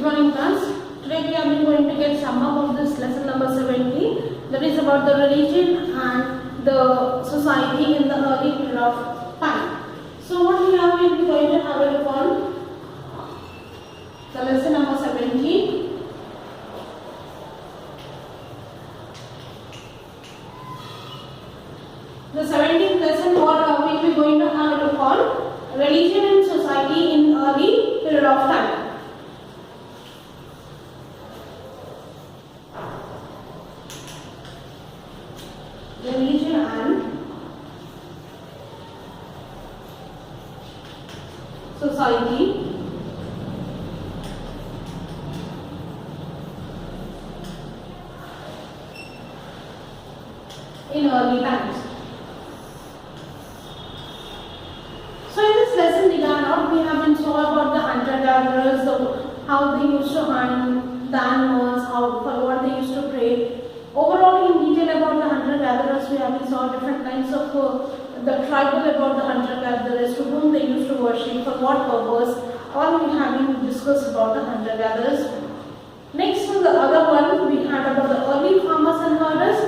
morning class. Today we are going to get sum up of this lesson number 17, that is about the religion and the society in the early period of time. So what we are going to have a look on the lesson number 17. The 17th lesson what we will be going to have a look on religion and society in early period of time. Religion and society in early times. So in this lesson we have been told about the hunter-gatherers, how they used to hunt the animals, for what they used to pray. Overall, in detail about the hunter-gatherers, we have been saw different kinds of the tribal about the hunter-gatherers, to whom they used to worship, for what purpose. All we have been discussed about the hunter-gatherers. Next, the other one we had about the early farmers and herders.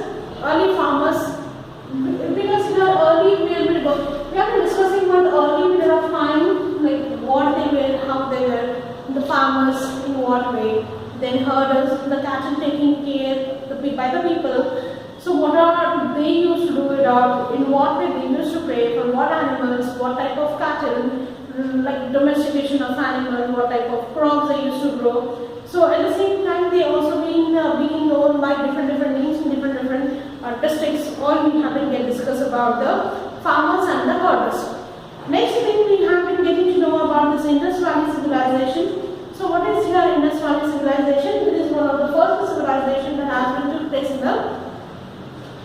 Early farmers, because in our early we have been discussing about the early period of time, like what they were, how they were, the farmers in what way. Then herders, the cattle taking care by the people. So what are they used to do it out, in what way they used to pray, for what animals, what type of cattle, like domestication of animals, what type of crops they used to grow. So at the same time they also being known by different names in different districts. All we have been discussed about the farmers and the herders. Next thing we have been getting to know about this Indus Valley civilization. So what is here Indus Valley civilization? It is one of the first civilization that has been took place in the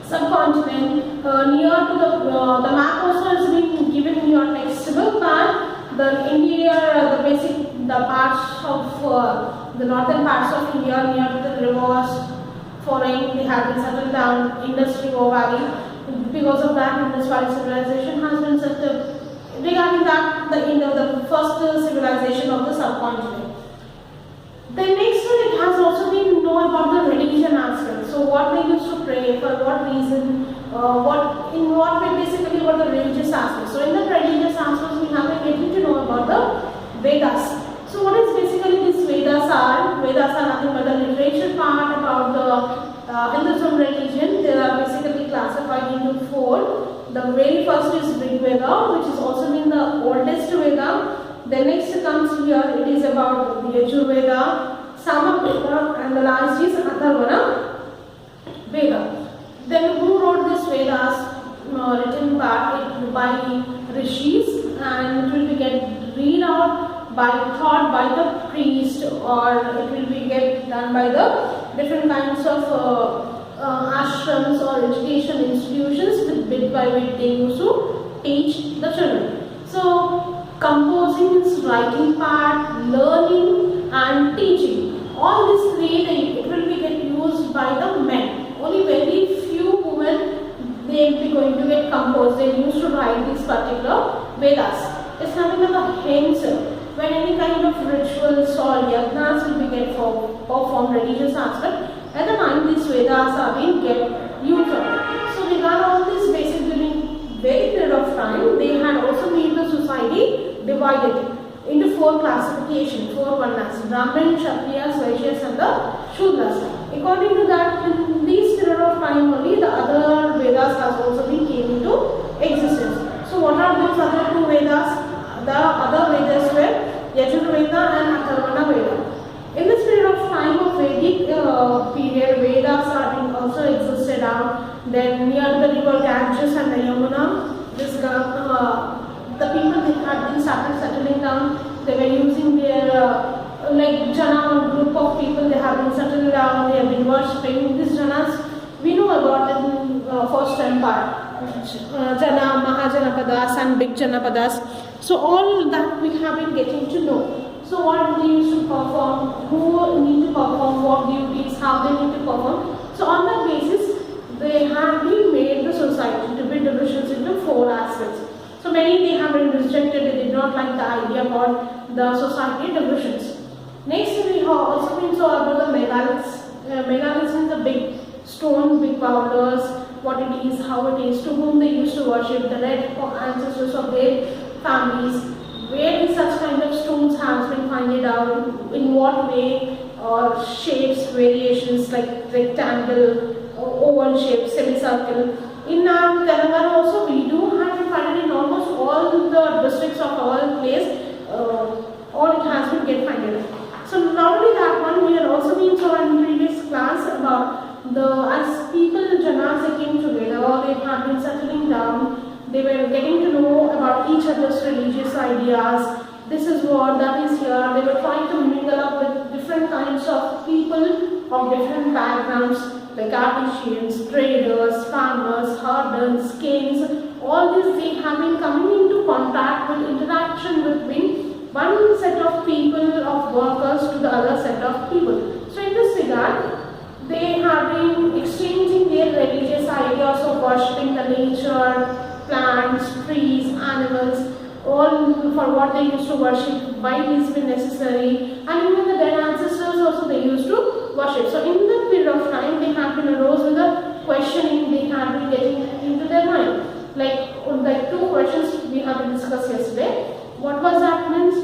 subcontinent. Near to the map also has been given in your textbook, and the interior, the parts of the northern parts of India near to the rivers, foreign, they have been settled down Indus River Valley. Because of that, Indus Valley civilization has been settled. Regarding that, the first civilization of the subcontinent. Then next one, it has also been known about the religion aspect. So what they used to pray, for what reason, in what way, basically about the religious aspect. So in the religious aspects, we have been getting to know about the Vedas. So what is basically these Vedas are? Vedas are nothing but the literature part about the Hinduism religion. They are basically classified into four. The very first is Rig Veda, which is also been the oldest Veda. The next comes here, it is about the Yajurveda, Samaveda, and the last is Atharvana Veda. Then who wrote this Vedas? Written by rishis, and it will be read out taught by the priest, or it will be done by the different kinds of ashrams or education institutions, with bit by bit they used to teach the children. So composing is writing part, learning and teaching. All this three, it will be used by the men. Only very few women, they will be going to get composed. They used to write these particular Vedas. It's nothing but the hymns. When any kind of rituals or yajnas will be performed, religious aspect, at the time these Vedas are being used. So regarding all this basic during very period of time, they had also made the society divided into four classifications, four varnas: Brahmin, Kshatriyas, Vaishyas and the Shudras. According to that, in this period of time only, the other Vedas has also been came into existence. So what are those other two Vedas? The other Vedas were Yajurveda and Atharvana Veda. In this period of time of Vedic period, Vedas are being also existed out. Then near the river Ganges and the Yamuna, the people they had been started settling down. They were using their like Jana group of people. They have been settled down. They have been worshipping these Janas. We know about it in First Empire, Jana, Mahajanapadas and Big Janapadas. So all that we have been getting to know. So what they used to perform, who need to perform what duties, how they need to perform. So on that basis, they have been made the society to be divisions into four aspects. So many they have been rejected, they did not like the idea about the society divisions. Next, we have also been saw about the megaliths. Megaliths means the big stone, big boulders, what it is, how it is, to whom they used to worship, the red ancestors of their families. Where is such kind of stones has been found out, in what way, or shapes, variations like rectangle, oval shape, semicircle. In our Telangana also we do have to find it in almost all the districts of our place. All it has been get found. So not only that one, we had also been saw in previous class about the as people Janas they came together, they had been settling down. They were getting to know about each other's religious ideas. This is what, that is here. They were trying to mingle up with different kinds of people of different backgrounds, like artisans, traders, farmers, herders, kings. All these they have been coming into contact with interaction between one set of people, of workers, to the other set of people. So in this regard, they have been exchanging their religious ideas of worshipping the nature, plants, trees, animals, all for what they used to worship, why it has been necessary, and even the dead ancestors also they used to worship. So in that period of time, they have been arose with a questioning, they have been getting into their mind. Like two questions we have been discussed yesterday. What was that means?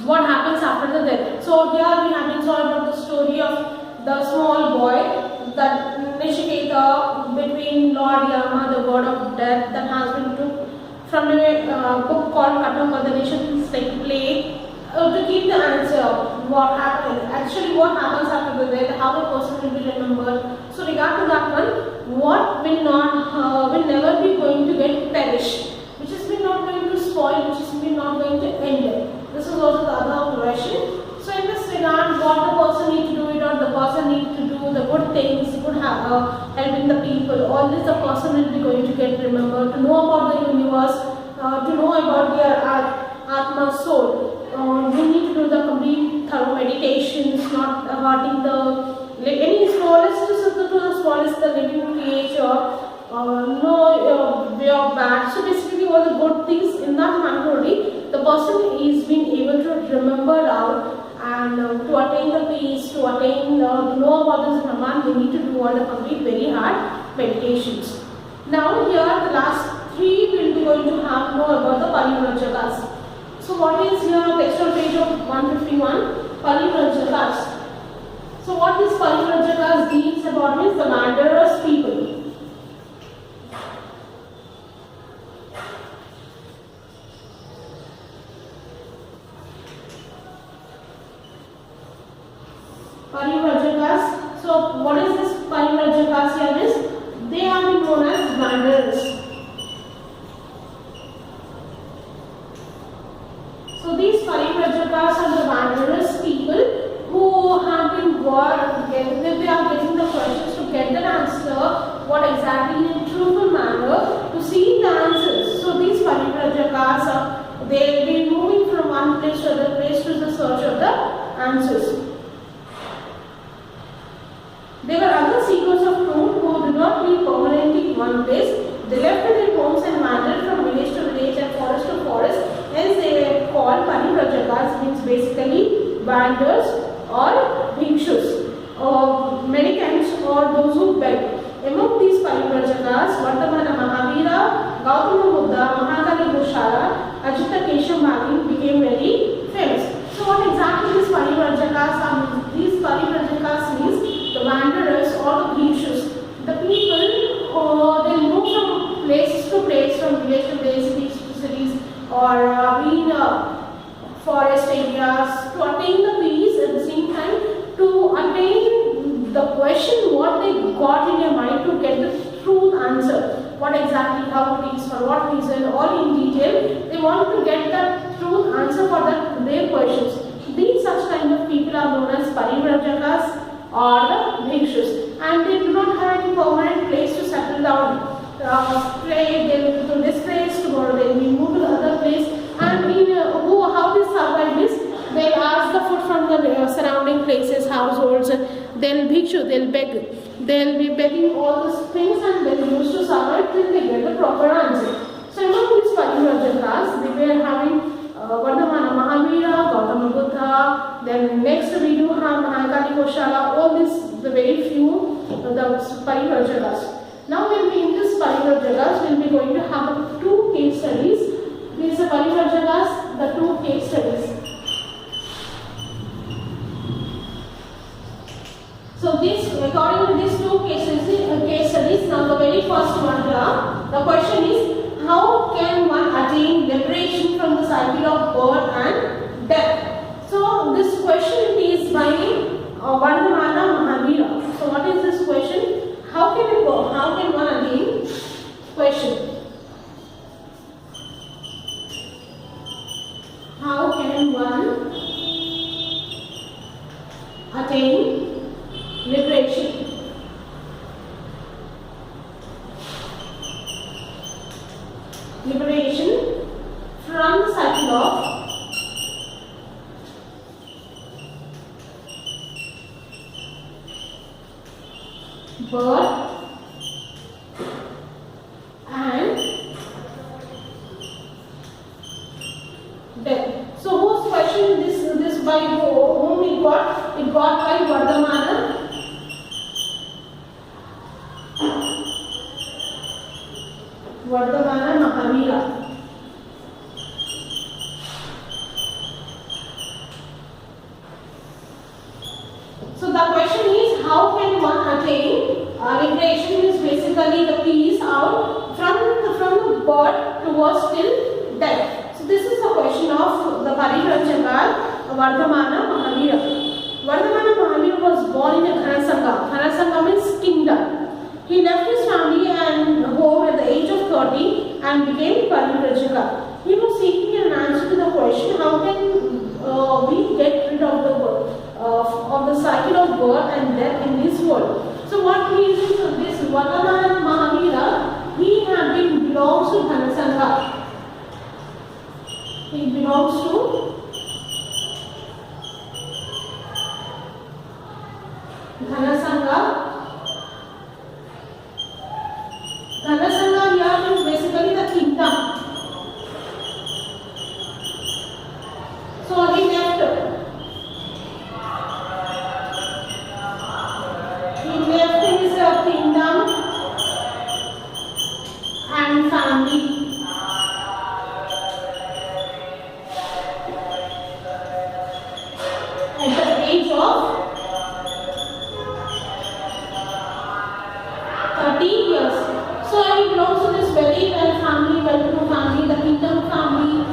What happens after the death? So here we have been told about the story of the small boy, that Nishiketa between Lord Yama, the god of death, that has been took from a book called Katama, the nation's like play, to give the answer what happened. Actually, what happens after the death, how a person will be remembered. So regard to that one, what will not will never be going to get perish, which is not going to spoil, which is not going to end. This is also the other question. So in this regard, what the person need to do it, or the person need to do the good things, good helping the people, all this the person will be going to get remembered, to know about the universe, to know about their Atma soul. We need to do the complete thorough meditations, not hurting the any smallest to the smallest the living creature, no way of bad. So basically all the good things in that manner only the person is being able to remember out, and to attain the peace, to attain, to know about this Brahman, we need to do all the complete very hard meditations. Now here the last three will be going to have know about the Parivrajaka's. So what is here textual page of 151, Parivrajaka's. So what this Parivrajaka's deals about is the wanderers people. Parivrajaka's. So what is this Parivrajaka's here is? They are known as wanderers. So these Parivrajaka's are the wanderers people who have been worked together. They are getting the questions to get the answer, what exactly in a truthful manner, to see the answers. So these Parivrajaka's they will be moving from one place to another place to the search of the answers. There were other seekers of truth who did not live permanently in one place. They left their homes and wandered from village to village and forest to forest. Hence they were called Parivrajaka's, means basically wanderers or bhikshus, or mendicants, or those who beg. Among these Parivrajaka's, Vardhamana Mahavira, Gautama Buddha, Mahakali Goshala, Ajita Keshavbhagi became very famous. So what exactly these Parivrajaka's are? These Parivrajaka's means the wanderers or the bhikshus, the people they move from place to place, from village to village, cities to cities, or in forest areas, to attain the peace, at the same time to attain the question what they got in their mind, to get the truth answer, what exactly, how it is, for what reason, all in detail. They want to get the truth answer for their questions. These such kind of people are known as Parivrajaka's or the bhikshus, and they do not have any permanent place to settle down. Today they will go to this place, tomorrow they will move to the other place, and how they survive is they ask the food from the surrounding places, households. They'll bhikshu, they'll beg, they'll be begging all these things, and they'll use to survive till they get the proper answer. So among these Parivrajaka's, they were having Vardhamana Mahavira, Gautama Buddha, Parivrjagas. Now when we in this Parivrjagas, we'll be going to have two case studies. These are Parivrjagas, the two case studies. So this, according to these two case studies, now the very first one here, the question is, how can one attain liberation from the cycle of birth and death? So this question is by Vardhamana Mahavira. So what is this question? How can one attain? Question. How can one attain liberation? Liberation from the cycle of birth and death. So whose question this by whom it got? It got by Vardhamana Mahavira. So the question is, how can one attain liberation? Is basically the peace out from the birth towards till death. So this is the question of the Parivrjagas, Vardhamana Mahavira. Vardhamana Mahavira was born in a Ghanasanga. Ghanasanga means kingdom. He left his family and home at the age of 30 and became Parivrjaga. He was seeking an answer to the question, how can we get rid of the cycle of birth and death in this world? So what he is this Vardhamana Mahavira, he belongs to Ghanasanga. He belongs to Ghanasanga. Ghanasanga here means basically the kingdom. So he left his kingdom and family. At the age of 30 years. So he belongs to this very well-to-do family, the kingdom family, is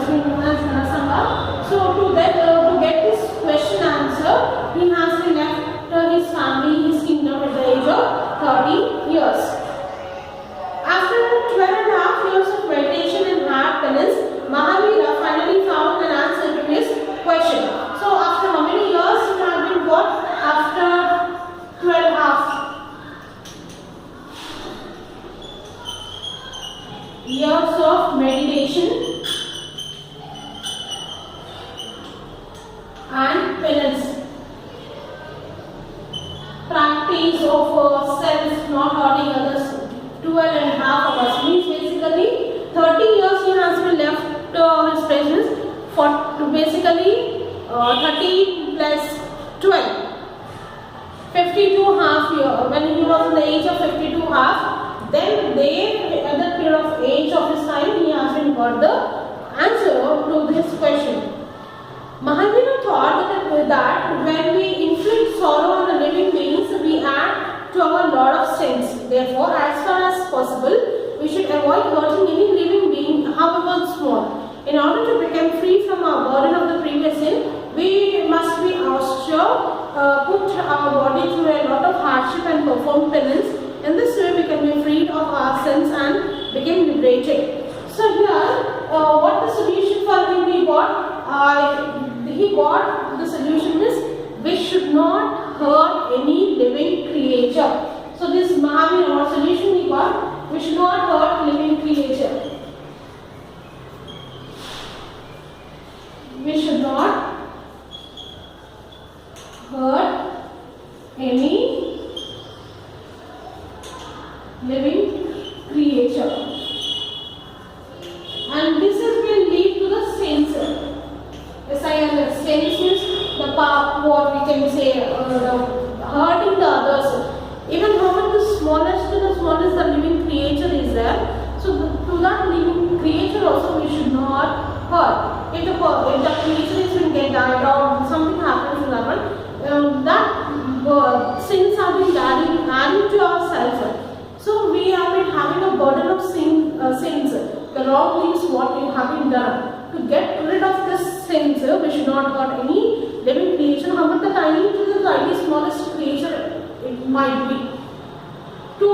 known as Ghanasanga. So to get this question answer, he has left his family, his kingdom at the age of 30 years. After 12.5 years of meditation and hard penance, Mahavira finally found an answer to his question. So after how many years he had been got? After 12.5 years of meditation and penance. Practice of self, not hurting others. 12.5 hours means basically 30 years he has been left his presence to basically 30 plus 12. 52 half year. When he was in the age of 52 half, then at the period of age of his time, he has been got the answer to this question. Mahavira thought that when we inflict sorrow on the living beings, we add to our lot of sins. Therefore, as far as possible, we should avoid hurting any living being, however small. In order to become free from our burden of the previous sin, we must be austere, put our body through a lot of hardship and perform penance. In this way, we can be freed of our sins and become liberated. So here, what the solution for him he got? The solution is, we should not hurt any living creature. So this Mahavira, what solution he got? We should not hurt living creature. We should not hurt any living creature. And this will lead to the sense. Sense means the part, what we can say, hurting the others. Even how wrong things what you have been done. To get rid of this sins, we should not hurt any living creation, however the tiny to the tiny smallest creature it might be. To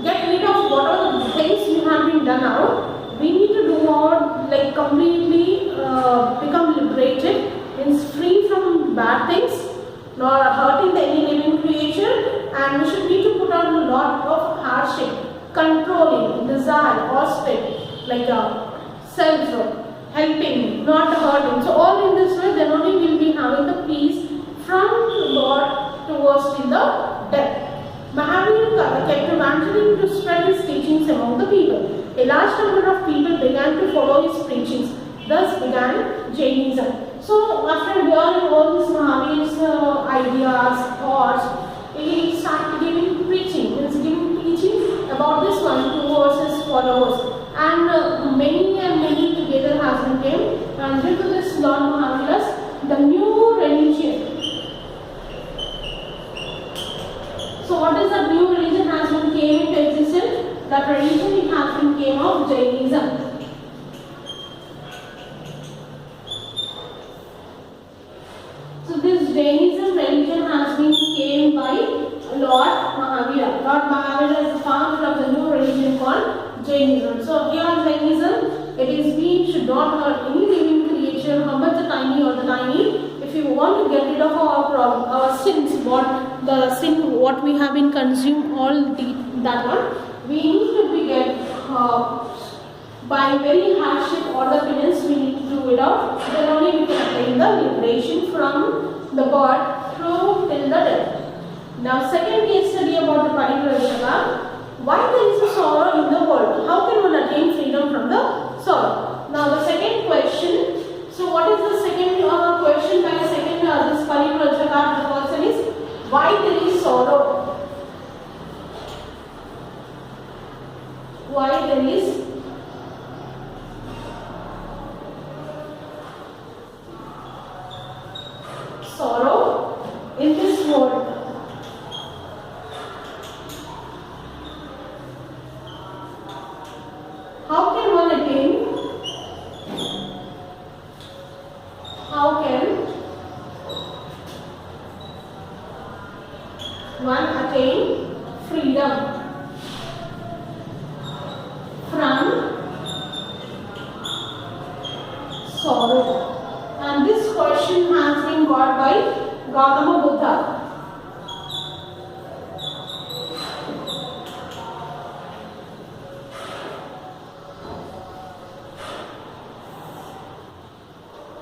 get rid of whatever the things you have been done now, we need to do more, like completely become liberated, means free from bad things, nor hurting the any living creature, and we should need to put on a lot of hardship, controlling, desire, austerity, like self, helping, not hurting. So all in this way, then only we will be having the peace from God towards in the death. Mahavira kept evangelism to spread his teachings among the people. A large number of people began to follow his preachings. Thus began Jainism. So after hearing all these Mahavira's ideas, thoughts, he started giving preaching, means giving teaching about this one towards his followers. And many together has been came, and due to this Lord Mahavira's, the new religion. So what is the new religion has been came into existence? That religion it has been came of Jainism. So this Jainism religion has been came by Lord Mahavira. Lord Mahavira is the founder of the new religion called Jainism. So here in Jainism, it is we should not hurt any living creature, how much the tiny or the tiny. If you want to get rid of our problem, our sins, what we have been consumed, that one, we need to be get by very hardship or the penance we need to do it out. Then only we can attain the liberation from the God through till the death. Now, second case study about the Parivrajaka. Why there is a sorrow in the world? How can one attain freedom from the sorrow? Now, the second question. So, what is the second question by second this Parivrajaka? The person is why there is sorrow? Why there is sorrow in this world? How can one attain? How can one attain freedom from sorrow? And this question has been got by Gautama Buddha.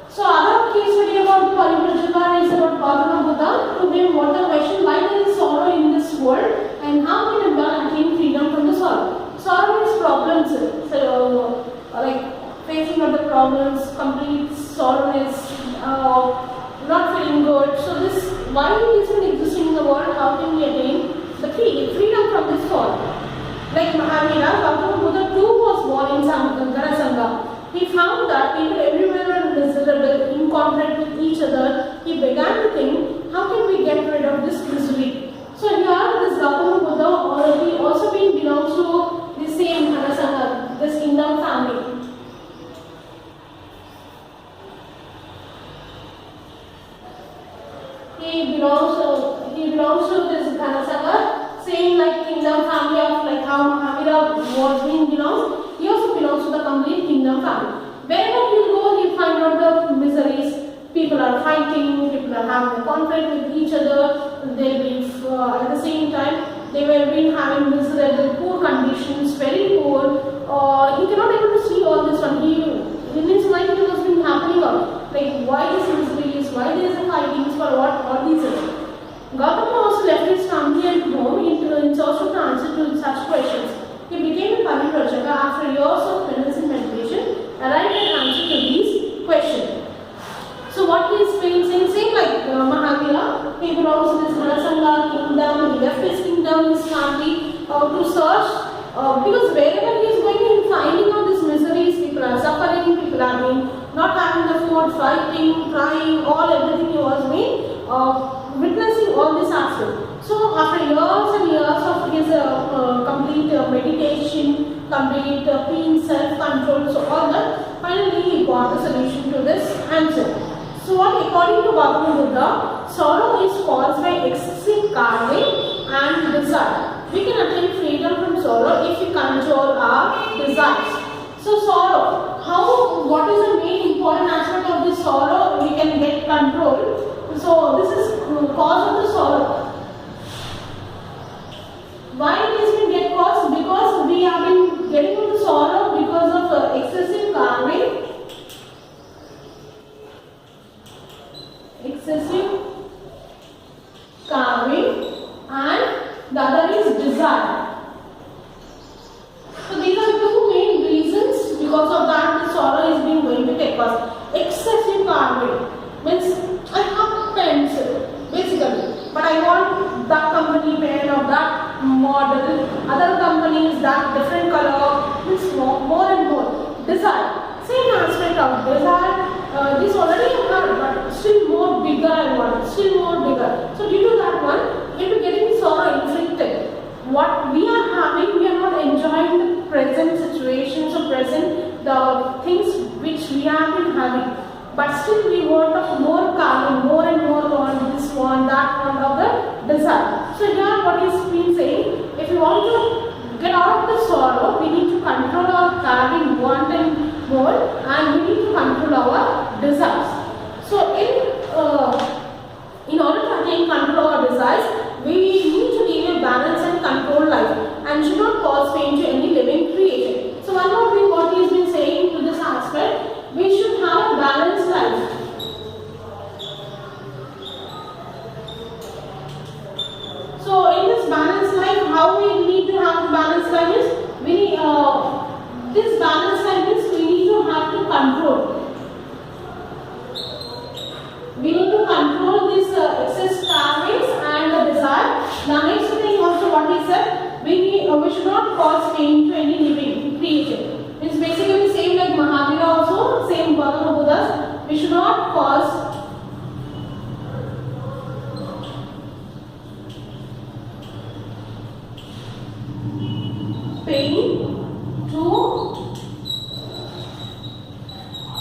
So other case study about Parivrajaka is about Gautama Buddha. To him, what the question, why there is sorrow in this world and how can one attain freedom from the sorrow? Sorrow is problems, so like facing of the problems, complete sorrowness, not feeling good. So this, why it isn't existing in the world, how can we attain the freedom from this sorrow? Like Mahavira, Gautama Buddha too was born in Sangha. He found that people everywhere are miserable, incontinent with each other. He began to think, how can we get rid of this misery? So here this Gautama Buddha, he also belongs to the same Sangha, this kingdom family. He belongs to this Sangha, same like kingdom family of like how Mahavira was being belongs. He also belongs to the complete kingdom family. Wherever he will go, he find out the miseries. People are fighting, people are having a conflict with each other. They'll be at the same time they were been having miserable, poor conditions, very poor. He cannot able to see all this one. In his mind, it was been happening out. Like why this misery is, why there is a fighting for what all these are. Gautama also left his family at home in search of the answer to such questions. He became a Parivrajaka after years of penance and meditation, arrived at answer to these questions. So what he is saying, same like Mahavira, he belongs to this Sangha kingdom, he left his kingdom, his family to search, because wherever he is going, he is finding out these miseries, people are suffering, people are not having the food, fighting, crying, everything he was witnessing all this aspect. So after years and years of his complete meditation, complete peace, self-control, got the solution to this answer. So what, according to Gautama Buddha, sorrow is caused by excessive carving and desire. We can attain freedom from sorrow if we control our desires. So sorrow, what is the main important aspect of this sorrow? We can get control. So this is cause of the sorrow. Why it has been get caused? Because we have been getting into sorrow because of excessive carving. And the other is desire. So these are two main reasons. Because of that, the sorrow is being going to take us. Excessive carving means I have pencil basically, but I want that company pen or that model. Other companies that different color. Means more and more desire. Same aspect of desire. This already have, but still more bigger I want, still more bigger. So due to that one, we are getting sorrow inflicted. What we are having, we are not enjoying the present situations or present the things which we have been having. But still we want of more carving, more and more want this one, that one of the desire. So here what is being saying, if you want to get out of the sorrow, we need to control our carving, want and more, and we need to control our desires. So in order to attain control our desires, we need to live a balanced and controlled life and should not cause pain to any living creature. So one more thing what he has been saying to this aspect, we should have a balanced life. So in this balanced life, how we need to have a balanced life is, this balanced life is we need to have to control. We need to control this excess carvings and the desire. The next thing also what he said, we should not cause pain to any living creature. It's basically same like Mahavira also, same Gautama Buddha's. We should not cause pain to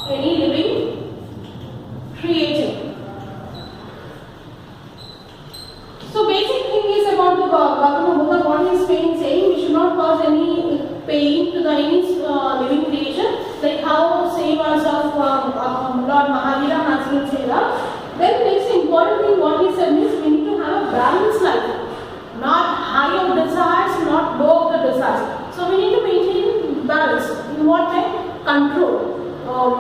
any living creature. So basic thing is about the Gautama Buddha, what he is saying we should not cause any pain to any living creature, like how same as of Lord Mahavira has been said. Then next important thing what he said is we need to have a balanced life, not high of desires, not low of the desires. So we need to maintain balance. In what way? Control.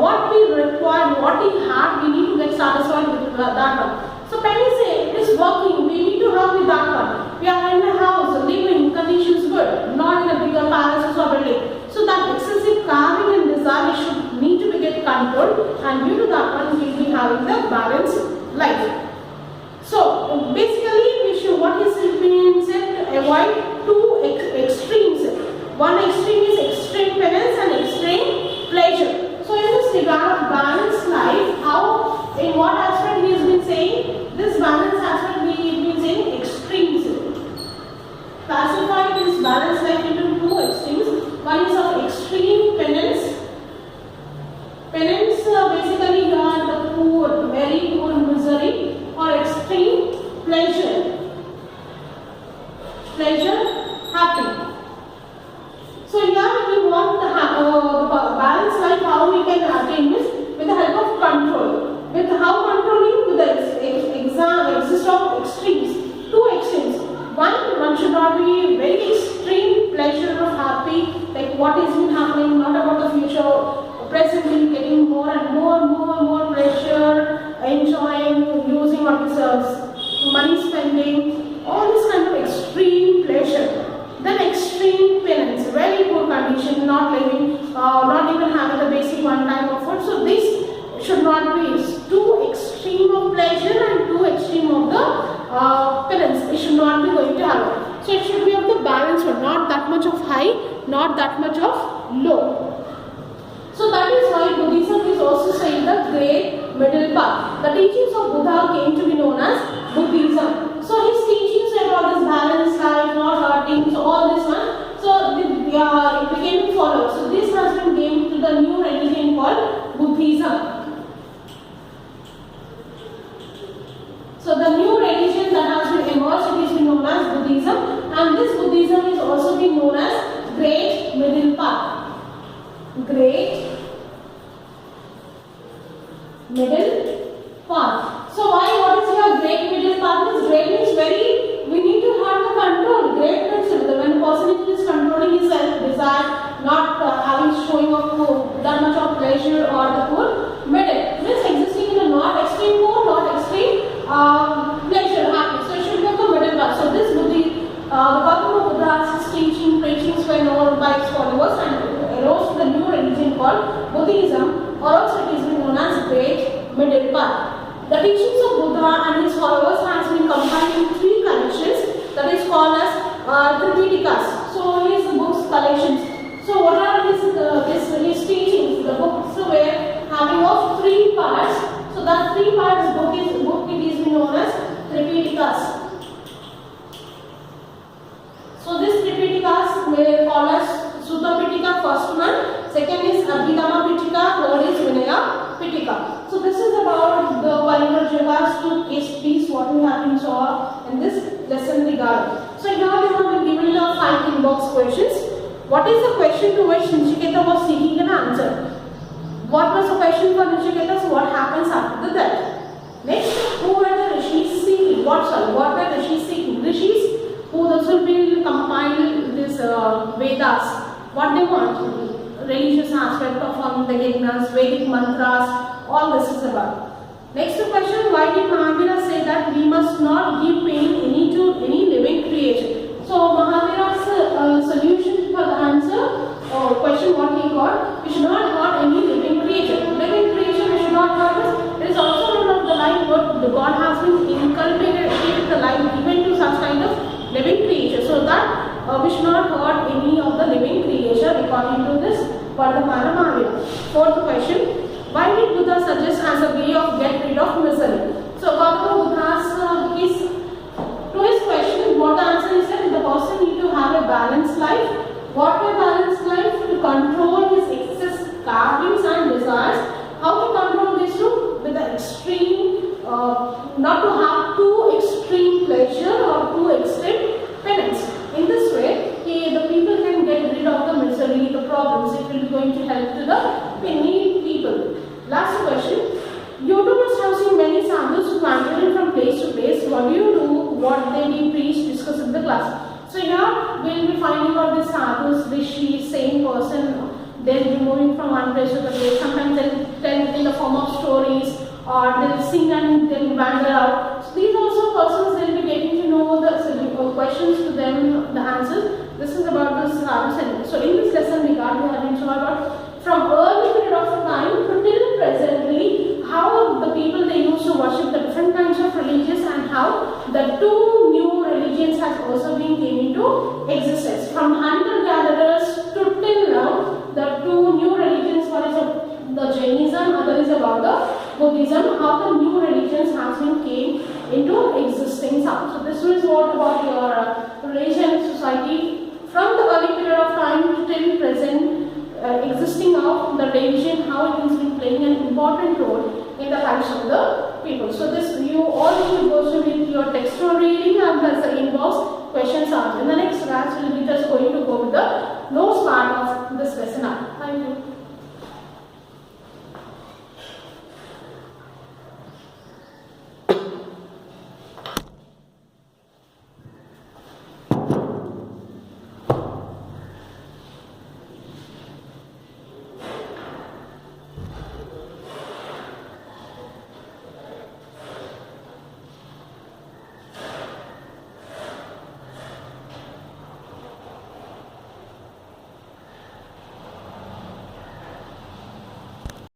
What we require, what we have, we need to get satisfied with that one. So when we say it is working, we need to have with that one. We are in a house, living conditions good, not in a bigger palaces or building. So that excessive carving and desire should need to be get controlled, and due to that one we will be having the balanced life. So basically we should, what is being said, avoid two extremes. One extreme is extreme penance and extreme pleasure. So in this regard of balanced life, how, in what aspect he has been saying, this balanced aspect he has been saying extremes. Classify this balanced life into two extremes. One is of extreme penance. Penance basically here the poor, very poor misery, or extreme pleasure. Pleasure, happy. So here we want the balanced life, how we can attain this with the help of control. With how controlling? With the exist of extremes, two extremes. One should not be very extreme pleasure of happy, like what is been happening, not about the future. Presently getting more and more pleasure, enjoying, using what is money spending, all this kind of extreme pleasure. Then extreme penance, very poor condition, not living, not even having the basic one time of food. So this should not be too extreme of pleasure and too extreme of the penance. It should not be going to happen. So it should be of the balance one, not that much of high, not that much of low. So that is why Buddhism is also saying the great middle path. The teachings of Buddha came to be known as Buddhism. So his teachings about this balanced life, not hurting, so all this one, so it became to follow. So this has been given to the new religion called Buddhism. great, middle, path. So why, what is your great, middle, path? Means great means very, we need to have the control. Great means when a person is controlling his self-desire, not having showing of that much of pleasure or the poor. Middle means existing in a not extreme poor, not extreme pleasure, happy. So it should be the middle path. So this Buddhi, the Gautama Buddha's teaching, preachings were known by its followers and arose the new religion called Buddhism, or also it is known as Great Middle Path. The teachings of Buddha and his followers has been compiled in 3 collections that is called as Tripitikas. So his books collections. So what are his teachings? The books were having of 3 parts. So that 3 parts book it is known as Tripitikas. So this Tripitikas were called as Sutta Pitaka, first one. Second is Abhidhamma Pitaka. Third is Vinaya Pitaka. So this is about the Parinibbānas to case piece what we have been saw in this lesson regarding. So here we have been given the 5 inbox questions. What is the question to which Nachiketa was seeking an answer? What was the question for Nachiketa? So what happens after the death? Next, who were the rishis seeking? What were the rishis seeking? Rishis who those will be compile this Vedas. What they want? Religious aspect of the yajnas, Vedic mantras, all this is about. Next question, why did Mahavira say that we must not give pain to any living creation? So Mahavira's solution for the answer, question what he got, we should not hurt any living creation. Living creation we should not hurt. It is also one of the life what the God has been inculcated the life given to such kind of living creature. So that we should not hurt any of the living creation according to this Vardhamana Mahavira. 4th question, why did Buddha suggest as a way of get rid of misery? So Gautama Buddha's to his question, what the answer is that the person need to have a balanced life. What a balanced life? To control his excess cravings and desires. How to control this too? With the extreme, not to have too extreme pleasure or too extreme penance. In this way, the people can get rid of the misery, the problems. It will be going to help to the needy people. Last question. You too must have seen many sadhus who wandered from place to place. What do you do? What they did preach, discuss in the class. So here we will be finding out the sadhus, rishis, same person. They will be moving from one place to the place. Sometimes they will tell in the form of stories, or they will sing and they will wander out. So these also persons they will be getting to know the questions to them, the answers. This is about the sadhus. So in this lesson we have been shown about from early period of time to till presently how the people they used to worship the different kinds of religions and how the 2 new religions has also been came into existence. From hunter-gatherers to till now, the 2 new religions, one is the Jainism, other is about the Buddhism, how the new religions has been came into existence. So this is what about your religion society from the early period of time till present. Existing of the religion, how it has been playing an important role in the lives of the people. So this you all need to go through with your textual reading and plus the inbox questions answered. In the next class we will be just going to go with the notes part of this lesson. Thank you.